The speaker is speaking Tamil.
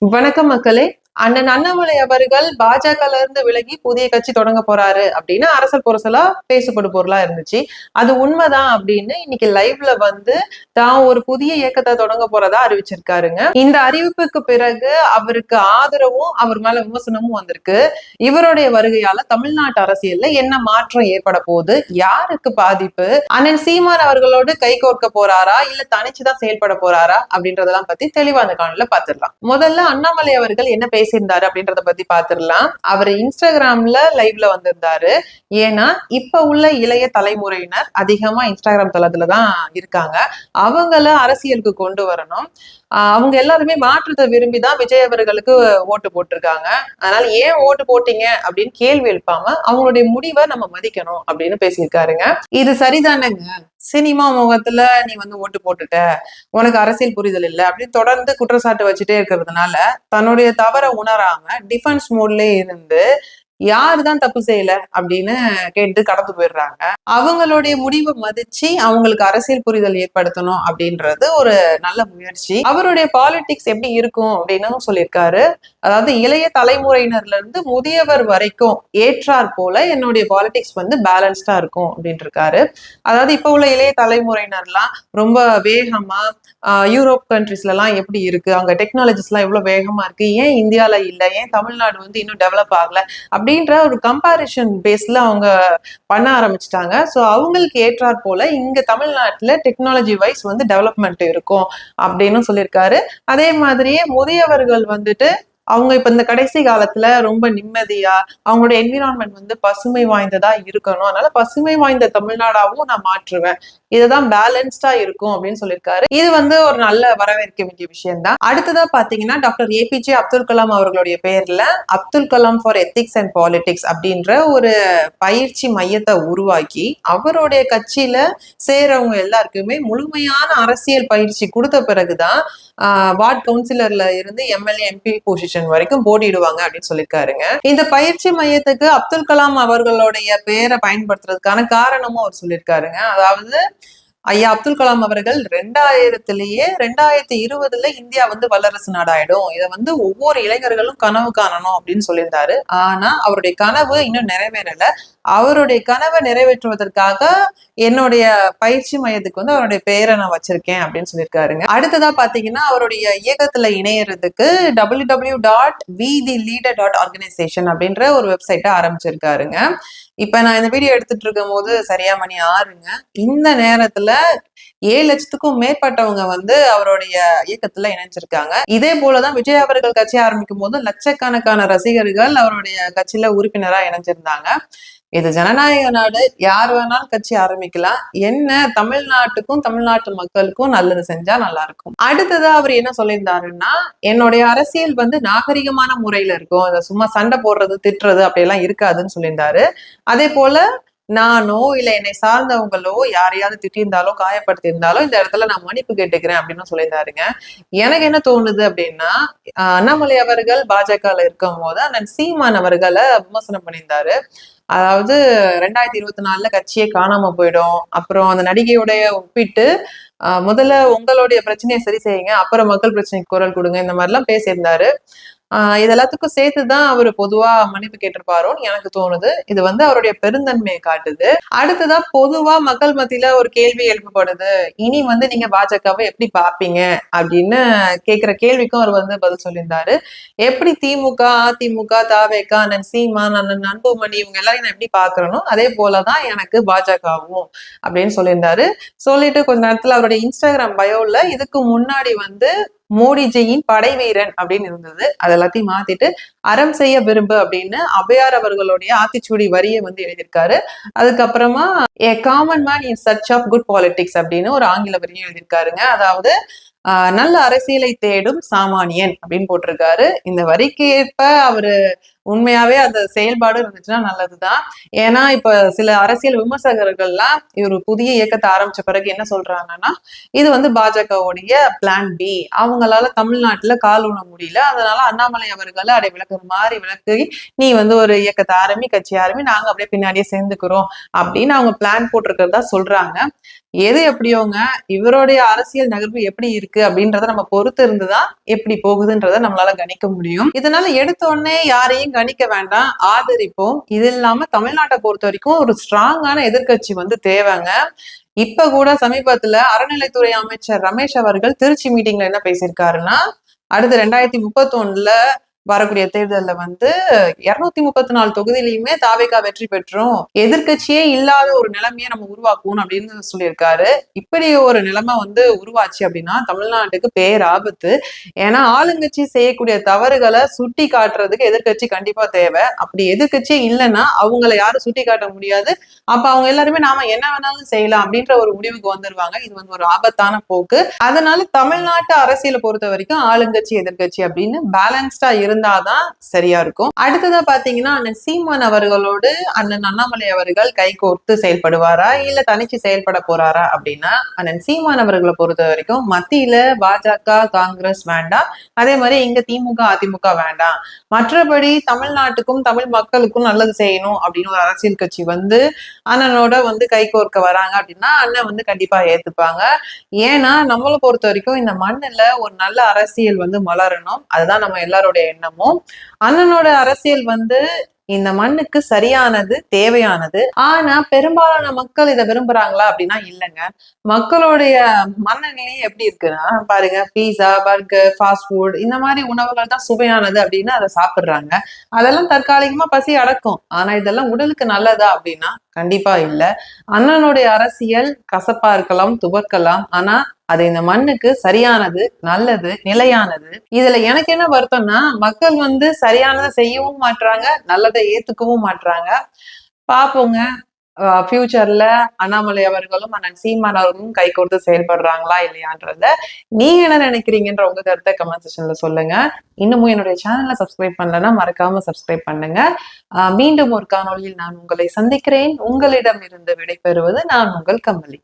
வணக்கம் மக்களே. அண்ணன் அண்ணாமலை அவர்கள் பாஜகல இருந்து விலகி புதிய கட்சி தொடங்க போறாரு அப்படின்னு அரசல் புரசலா பேசப்படும் பொருளா இருந்துச்சு. அது உண்மைதான் அப்படின்னு இன்னைக்கு லைவ்ல வந்து தான் ஒரு புதிய இயக்கத்தை தொடங்க போறதா அறிவிச்சிருக்காருங்க. இந்த அறிவிப்புக்கு பிறகு அவருக்கு ஆதரவும் அவர் மேல விமர்சனமும் வந்திருக்கு. இவருடைய வருகையால தமிழ்நாட்டு அரசியல்ல என்ன மாற்றம் ஏற்பட போகுது, யாருக்கு பாதிப்பு, அண்ணன் சீமான் அவர்களோடு கை கோர்க்க போறாரா இல்ல தனிச்சுதான் செயல்பட போறாரா அப்படின்றதெல்லாம் பத்தி தெளிவா அந்த காணொலியில பாத்துடலாம். முதல்ல அண்ணாமலை அவர்கள் என்ன பேசியிருந்தாரு அப்படின்றத பத்தி பாத்துடலாம். அவர் இன்ஸ்டாகிராம்ல லைவ்ல வந்திருந்தாரு. ஏன்னா இப்ப உள்ள இளைய தலைமுறையினர் அதிகமா இன்ஸ்டாகிராம் தளத்துலதான் இருக்காங்க. அவங்கள அரசியலுக்கு கொண்டு வரணும். அவங்க எல்லாருமே மாற்றத்தை விரும்பிதான் விஜய் அவர்களுக்கு ஓட்டு போட்டிருக்காங்க. அதனால ஏன் ஓட்டு போட்டீங்க அப்படின்னு கேள்வி எழுப்பாம அவங்களுடைய முடிவை நம்ம மதிக்கணும் அப்படின்னு பேசியிருக்காருங்க. இது சரிதானங்க, சினிமா முகத்துல நீ வந்து ஓட்டு போட்டுட்ட, உனக்கு அரசியல் புரிதல் இல்லை அப்படின்னு தொடர்ந்து குற்றச்சாட்டு வச்சுட்டே இருக்கிறதுனால தன்னுடைய தவற உணராம டிஃபென்ஸ் மோட்லயே இருந்து யாருதான் தப்பு செய்யல அப்படின்னு கேட்டு கடந்து போயிடுறாங்க. அவங்களுடைய முடிவை மதிச்சு அவங்களுக்கு அரசியல் புரிதல் ஏற்படுத்தணும் அப்படின்றது ஒரு நல்ல முயற்சி. அவருடைய பாலிடிக்ஸ் எப்படி இருக்கும் அப்படின்னு சொல்லியிருக்காரு. அதாவது இளைய தலைமுறையினர்ல இருந்து முதியவர் வரைக்கும் ஏற்றார் போல என்னுடைய பாலிடிக்ஸ் வந்து பேலன்ஸ்டா இருக்கும் அப்படின்னு இருக்காரு. அதாவது இப்ப உள்ள இளைய தலைமுறையினர்லாம் ரொம்ப வேகமா யூரோப் கண்ட்ரிஸ்ல எல்லாம் எப்படி இருக்கு, அங்க டெக்னாலஜிஸ் எல்லாம் எவ்வளவு வேகமா இருக்கு, ஏன் இந்தியால இல்ல, ஏன் தமிழ்நாடு வந்து இன்னும் டெவலப் ஆகல அப்படின்ற ஒரு கம்பாரிஷன் பேஸ்ல அவங்க பண்ண ஆரம்பிச்சிட்டாங்க. ஸோ அவங்களுக்கு ஏற்றாற் போல இங்க தமிழ்நாட்டுல டெக்னாலஜி வைஸ் வந்து டெவலப்மெண்ட் இருக்கும் அப்படின்னு சொல்லியிருக்காரு. அதே மாதிரியே முதியவர்கள் வந்துட்டு அவங்க இப்ப இந்த கடைசி காலத்துல ரொம்ப நிம்மதியா அவங்களோட என்விரான்மெண்ட் வந்து பசுமை வாய்ந்ததா இருக்கணும், அதனால பசுமை வாய்ந்த தமிழ்நாடாவும் நான் மாற்றுவேன், இதுதான் பேலன்ஸ்டா இருக்கும் அப்படின்னு சொல்லியிருக்காரு. இது வந்து ஒரு நல்ல வரவேற்க வேண்டிய விஷயம் தான். அடுத்ததா பாத்தீங்கன்னா டாக்டர் ஏபிஜே அப்துல் கலாம் அவர்களுடைய பெயர்ல Abdul Kalam for ethics and politics அப்படின்ற ஒரு பயிற்சி மையத்தை உருவாக்கி அவருடைய கட்சியில சேரவங்க எல்லாருக்குமே முழுமையான அரசியல் பயிற்சி கொடுத்த பிறகுதான் வார்டு கவுன்சிலர்ல இருந்து எம்எல்ஏ எம்பி பொசிஷன் வரைக்கும் போட்டிடுவாங்க அப்படின்னு சொல்லியிருக்காருங்க. இந்த பயிற்சி மையத்துக்கு அப்துல் கலாம் அவர்களுடைய பெயரை பயன்படுத்துறதுக்கான காரணமும் அவர் சொல்லியிருக்காருங்க. அதாவது ஐயா அப்துல் கலாம் அவர்கள் 2020 இந்தியா வந்து வல்லரசு நாடாயிடும், இதை வந்து ஒவ்வொரு இளைஞர்களும் கனவு காணணும் அப்படின்னு சொல்லியிருந்தாரு. ஆனா அவருடைய கனவு இன்னும் நிறைவேறல. அவருடைய கனவை நிறைவேற்றுவதற்காக என்னுடைய பயிற்சி மையத்துக்கு வந்து அவருடைய பெயரை நான் வச்சிருக்கேன் அப்படின்னு சொல்லியிருக்காருங்க. அடுத்ததா பாத்தீங்கன்னா அவருடைய இயக்கத்துல இணையறதுக்கு www.vtheleader.organization அப்படின்ற ஒரு வெப்சைட்டை ஆரம்பிச்சிருக்காருங்க. இப்ப நான் இந்த வீடியோ எடுத்துட்டு இருக்கும் போது சரியா மணி 6ங்க. இந்த நேரத்துல 7 லட்சத்துக்கும் மேற்பட்டவங்க வந்து அவருடைய இயக்கத்துல இணைஞ்சிருக்காங்க. இதே போலதான் விஜய் அவர்கள் கட்சி ஆரம்பிக்கும் போது லட்சக்கணக்கான ரசிகர்கள் அவருடைய கட்சியில உறுப்பினரா இணைஞ்சிருந்தாங்க. இது ஜனநாயக நாடு, யார் வேணாலும் கட்சி ஆரம்பிக்கலாம், என்ன தமிழ்நாட்டுக்கும் தமிழ்நாட்டு மக்களுக்கும் நல்லது செஞ்சா நல்லா இருக்கும். அடுத்ததா அவர் என்ன சொல்லியிருந்தாருன்னா, என்னுடைய அரசியல் வந்து நாகரிகமான முறையில இருக்கும், அதை சும்மா சண்டை போடுறது திட்டுறது அப்படியெல்லாம் இருக்காதுன்னு சொல்லியிருந்தாரு. அதே போல நானோ இல்ல என்னை சார்ந்தவங்களோ யாரையாவது திட்டியிருந்தாலோ காயப்படுத்தியிருந்தாலோ இந்த இடத்துல நான் மன்னிப்பு கேட்டுக்கிறேன் அப்படின்னு சொல்லியிருந்தாருங்க. எனக்கு என்ன தோணுது அப்படின்னா, அண்ணாமலை அவர்கள் பாஜகல இருக்கும் போது அண்ணன் சீமான் அவர்களை விமர்சனம் பண்ணியிருந்தாரு. அதாவது 2024 கட்சியே காணாம போயிடும், அப்புறம் அந்த நடிகையுடைய ஒப்பிட்டு முதல்ல உங்களுடைய பிரச்சனையை சரி செய்யுங்க, அப்புறம் மக்கள் பிரச்சனைக்கு குரல் கொடுங்க, இந்த மாதிரி எல்லாம் பேசியிருந்தாரு. இது எல்லாத்துக்கும் சேர்த்துதான் அவர் பொதுவா மன்னிப்பு கேட்டிருப்பாரோன்னு எனக்கு தோணுது. இது வந்து அவருடைய பெருந்தன்மையை காட்டுது. அடுத்ததான் பொதுவா மக்கள் மத்தியில ஒரு கேள்வி எழுப்பப்படுது, இனி வந்து நீங்க பாஜகவை எப்படி பாப்பீங்க அப்படின்னு கேட்கிற கேள்விக்கும் அவர் வந்து பதில் சொல்லியிருந்தாரு. எப்படி திமுக, அதிமுக, தாவேக, அண்ணன் சீமான், அண்ணன் அன்புமணி இவங்க எல்லாரையும் நான் எப்படி பாக்குறனோ அதே போலதான் எனக்கு பாஜகவும் அப்படின்னு சொல்லியிருந்தாரு. சொல்லிட்டு கொஞ்ச நேரத்துல அவருடைய இன்ஸ்டாகிராம் பயோல இதுக்கு முன்னாடி வந்து மோடிஜியின் படை வீரன் அப்படின்னு இருந்தது, அது எல்லாத்தையும் மாத்திட்டு அறம் செய்ய விரும்பு அப்படின்னு அவ்வையார் அவர்களுடைய ஆத்திச்சூடி வரியை வந்து எழுதியிருக்காரு. அதுக்கப்புறமா a common man in search of good politics அப்படின்னு ஒரு ஆங்கில வரியும் எழுதியிருக்காருங்க. அதாவது நல்ல அரசியலை தேடும் சாமானியன் அப்படின்னு போட்டிருக்காரு. இந்த வரிக்கு ஏற்ப அவரு உண்மையாவே அந்த செயல்பாடு இருந்துச்சுன்னா நல்லதுதான். ஏன்னா இப்ப சில அரசியல் விமர்சகர்கள்லாம் இவர் புதிய இயக்கத்தை ஆரம்பிச்ச பிறகு என்ன சொல்றாங்கன்னா, இது வந்து பாஜகவுடைய பிளான் பி. அவங்களால தமிழ்நாட்டுல கால் ஊன முடியல. அதனால அண்ணாமலை அவர்களை அதை விளக்குற மாதிரி விளக்கி, நீ வந்து ஒரு இயக்கத்தை ஆரம்பி, கட்சி ஆரம்பி, நாங்க அப்படியே பின்னாடியே சேர்ந்துக்கிறோம் அப்படின்னு அவங்க பிளான் போட்டிருக்கிறதா சொல்றாங்க. எது எப்படியோங்க, இவருடைய அரசியல் நகர்வு எப்படி இருக்கு அப்படின்றத நம்ம பொறுத்து இருந்துதான் எப்படி போகுதுன்றத நம்மளால கணிக்க முடியும். இதனால எடுத்த உடனே யாரையும் கணிக்க வேண்டாம், ஆதரிப்போம். இது இல்லாம தமிழ்நாட்டை பொறுத்த வரைக்கும் ஒரு ஸ்ட்ராங்கான எதிர்க்கட்சி வந்து தேவைங்க. இப்ப கூட சமீபத்துல அறநிலைத்துறை அமைச்சர் ரமேஷ் அவர்கள் திருச்சி மீட்டிங்ல என்ன பேசியிருக்காருன்னா, அடுத்து 2031ல வரக்கூடிய தேர்தல்ல வந்து 234 தொகுதியிலையுமே தாவேகா வெற்றி பெற்றோம், எதிர்கட்சியே இல்லாத ஒரு நிலைமையை நம்ம உருவாக்குவோம் அப்படின்னு சொல்லியிருக்காரு. இப்படி ஒரு நிலைமை வந்து உருவாச்சு அப்படின்னா தமிழ்நாட்டுக்கு பேராபத்து. ஏன்னா ஆளுங்கட்சி செய்யக்கூடிய தவறுகளை சுட்டி காட்டுறதுக்கு எதிர்கட்சி கண்டிப்பா தேவை. அப்படி எதிர்கட்சியே இல்லைன்னா அவங்களை யாரும் சுட்டி காட்ட முடியாது. அப்ப அவங்க எல்லாருமே நாம என்ன வேணாலும் செய்யலாம் அப்படின்ற ஒரு முடிவுக்கு வந்துருவாங்க. இது வந்து ஒரு ஆபத்தான போக்கு. அதனால தமிழ்நாட்டு அரசியலை பொறுத்த வரைக்கும் ஆளுங்கட்சி எதிர்கட்சி அப்படின்னு பேலன்ஸ்டா இருந்தாதான் சரியா இருக்கும். அடுத்ததா பாத்தீங்கன்னா அண்ணன் சீமான் அவர்களோடு அண்ணன் அண்ணாமலை அவர்கள் கைகோர்த்து செயல்படுவாரா இல்ல தனிச்சு செயல்பட போறாரா அப்படின்னா, அண்ணன் சீமான் அவர்களை பொறுத்த வரைக்கும் மத்தியில பாஜக காங்கிரஸ் வேண்டாம், அதே மாதிரி இங்க திமுக அதிமுக வேண்டாம், மற்றபடி தமிழ்நாட்டுக்கும் தமிழ் மக்களுக்கும் நல்லது செய்யணும் அப்படின்னு ஒரு அரசியல் கட்சி வந்து அண்ணனோட வந்து கைகோர்க்க வராங்க அப்படின்னா அண்ணன் வந்து கண்டிப்பா ஏத்துப்பாங்க. ஏன்னா நம்மளை பொறுத்த வரைக்கும் இந்த மண்ணுல ஒரு நல்ல அரசியல் வந்து மலரணும், அதுதான் நம்ம எல்லாருடைய எண்ணமும். அண்ணனோட அரசியல் வந்து இந்த மண்ணுக்கு சரியானது, தேவையானது. ஆனா பெரும்பாலான மக்கள் இதை விரும்புறாங்களா அப்படின்னா இல்லைங்க. மக்களுடைய மனநிலை எப்படி இருக்குன்னா பாருங்க, பீஸா பர்கர் ஃபாஸ்ட் ஃபுட் இந்த மாதிரி உணவுகள் தான் சுவையானது அப்படின்னு அதை சாப்பிடுறாங்க. அதெல்லாம் தற்காலிகமா பசி அடக்கும், ஆனா இதெல்லாம் உடலுக்கு நல்லதா அப்படின்னா கண்டிப்பா இல்ல. அண்ணனுடைய அரசியல் கசப்பா இருக்கலாம், துவக்கலாம், ஆனா அது இந்த மண்ணுக்கு சரியானது, நல்லது, நிலையானது. இதுல எனக்கு என்ன வருத்தம்னா மக்கள் வந்து சரியானதை செய்யவும் மாட்றாங்க, நல்லதை ஏத்துக்கவும் மாட்றாங்க. பாப்போங்க ஃபியூச்சர்ல அண்ணாமலை அவர்களும் அண்ணன் சீமான் அவர்களும் கை கோர்த்து செயல்படுறாங்களா இல்லையான்றத நீங்க என்ன நினைக்கிறீங்கன்ற உங்க கருத்தை கமெண்ட் செக்ஷன்ல சொல்லுங்க. இன்னமும் என்னுடைய சேனலை சப்ஸ்கிரைப் பண்ணலன்னா மறக்காம சப்ஸ்கிரைப் பண்ணுங்க. மீண்டும் ஒரு காணொலியில் நான் உங்களை சந்திக்கிறேன். உங்களிடம் இருந்து விடைபெறுவது நான் உங்கள் கமலி.